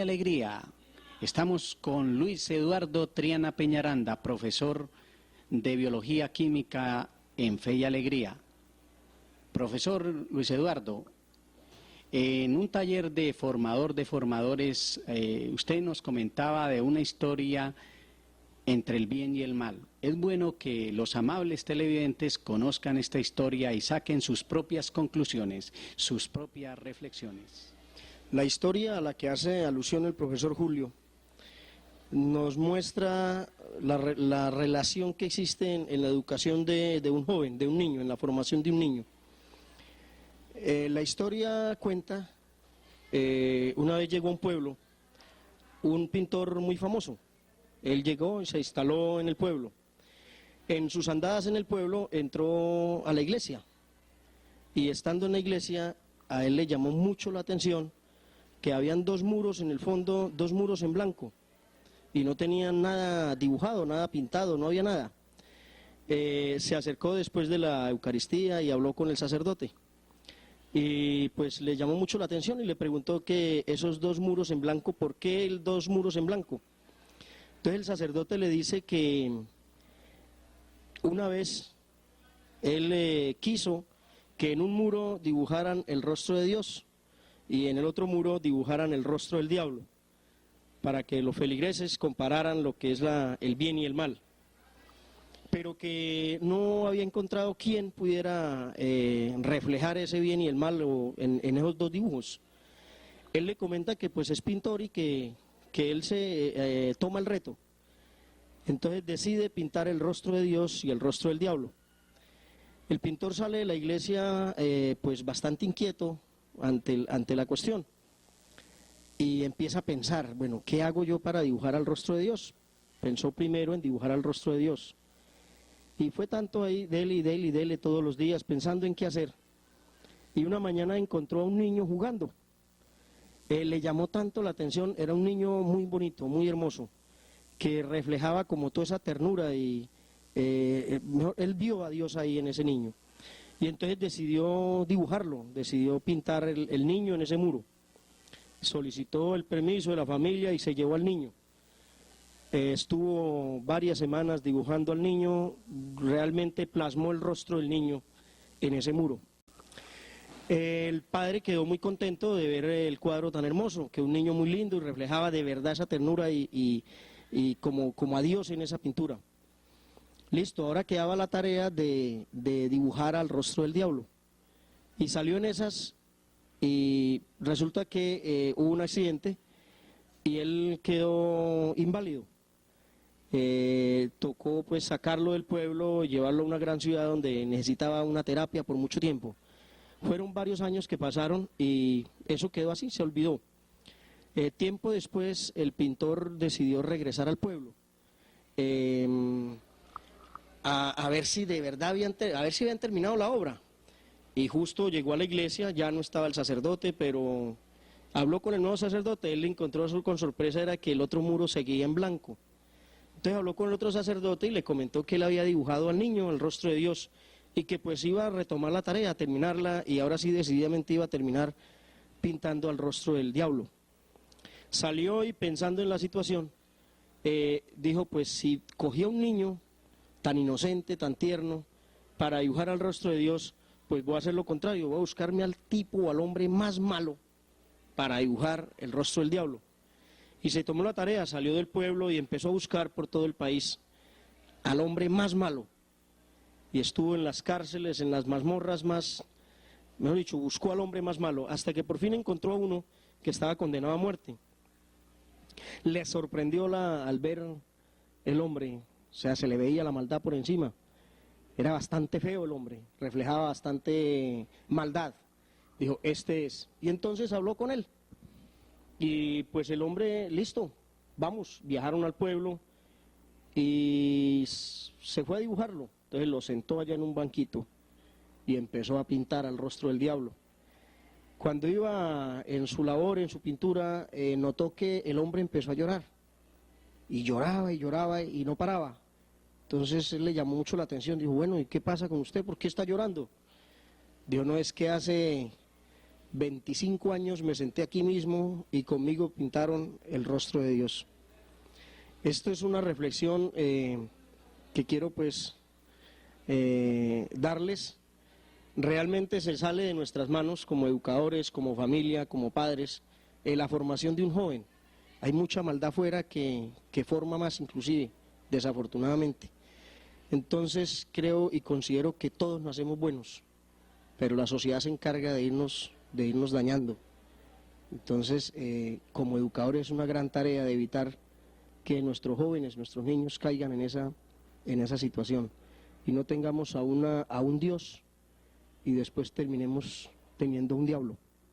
Alegría. Estamos con Luis Eduardo Triana Peñaranda, profesor de Biología Química en Fe y Alegría. Profesor Luis Eduardo, en un taller de formador de formadores, usted nos comentaba de una historia entre el bien y el mal. Es bueno que los amables televidentes conozcan esta historia y saquen sus propias conclusiones, sus propias reflexiones. La historia a la que hace alusión el profesor Julio nos muestra la relación que existe en la educación de un joven, de un niño, en la formación de un niño. La historia cuenta, una vez llegó a un pueblo un pintor muy famoso. Él llegó y se instaló en el pueblo. En sus andadas en el pueblo entró a la iglesia y estando en la iglesia a él le llamó mucho la atención que habían dos muros en el fondo, dos muros en blanco y no tenían nada dibujado, nada pintado, no había nada. Se acercó después de la Eucaristía y habló con el sacerdote y pues le llamó mucho la atención y le preguntó que esos dos muros en blanco, ¿por qué dos muros en blanco? Entonces el sacerdote le dice que una vez él quiso que en un muro dibujaran el rostro de Dios y en el otro muro dibujaran el rostro del diablo, para que los feligreses compararan lo que es el bien y el mal, pero que no había encontrado quién pudiera reflejar ese bien y el mal en esos dos dibujos. Él le comenta que pues es pintor y que él se toma el reto. Entonces decide pintar el rostro de Dios y el rostro del diablo. El pintor sale de la iglesia pues bastante inquieto ante la cuestión y empieza a pensar, bueno, ¿qué hago yo para dibujar al rostro de Dios? Pensó primero en dibujar al rostro de Dios y fue tanto ahí, dele todos los días pensando en qué hacer, y una mañana encontró a un niño jugando. Le llamó tanto la atención, era un niño muy bonito, muy hermoso, que reflejaba como toda esa ternura y él vio a Dios ahí en ese niño. Y entonces decidió dibujarlo, decidió pintar el niño en ese muro. Solicitó el permiso de la familia y se llevó al niño. Estuvo varias semanas dibujando al niño, realmente plasmó el rostro del niño en ese muro. El padre quedó muy contento de ver el cuadro tan hermoso, que un niño muy lindo y reflejaba de verdad esa ternura y como a Dios en esa pintura. Listo, ahora quedaba la tarea de dibujar al rostro del diablo. Y salió en esas y resulta que hubo un accidente y él quedó inválido. Tocó pues sacarlo del pueblo, llevarlo a una gran ciudad donde necesitaba una terapia por mucho tiempo. Fueron varios años que pasaron y eso quedó así, se olvidó. Tiempo después el pintor decidió regresar al pueblo a ver si de verdad habían terminado la obra. Y justo llegó a la iglesia, ya no estaba el sacerdote, pero habló con el nuevo sacerdote, él le encontró con sorpresa era que el otro muro seguía en blanco. Entonces habló con el otro sacerdote y le comentó que él había dibujado al niño el rostro de Dios y que pues iba a retomar la tarea, a terminarla, y ahora sí decididamente iba a terminar pintando al rostro del diablo. Salió y pensando en la situación, dijo pues si cogía un niño tan inocente, tan tierno, para dibujar al rostro de Dios, pues voy a hacer lo contrario, voy a buscarme al tipo o al hombre más malo para dibujar el rostro del diablo. Y se tomó la tarea, salió del pueblo y empezó a buscar por todo el país al hombre más malo. Y estuvo en las cárceles, en las mazmorras mejor dicho, buscó al hombre más malo, hasta que por fin encontró a uno que estaba condenado a muerte. Le sorprendió al ver el hombre, o sea, se le veía la maldad por encima. Era bastante feo el hombre, reflejaba bastante maldad. Dijo, este es. Y entonces habló con él. Y pues el hombre, listo, vamos, viajaron al pueblo y se fue a dibujarlo. Entonces lo sentó allá en un banquito y empezó a pintar al rostro del diablo. Cuando iba en su labor, en su pintura, notó que el hombre empezó a llorar. Y lloraba y no paraba. Entonces él le llamó mucho la atención, dijo, bueno, ¿y qué pasa con usted? ¿Por qué está llorando? Dijo, no, es que hace 25 años me senté aquí mismo y conmigo pintaron el rostro de Dios. Esto es una reflexión que quiero pues darles. Realmente se sale de nuestras manos como educadores, como familia, como padres, la formación de un joven. Hay mucha maldad afuera que forma más inclusive, desafortunadamente. Entonces creo y considero que todos nacemos buenos, pero la sociedad se encarga de irnos dañando. Entonces, como educadores es una gran tarea de evitar que nuestros jóvenes, nuestros niños caigan en esa situación y no tengamos a un Dios y después terminemos teniendo un diablo.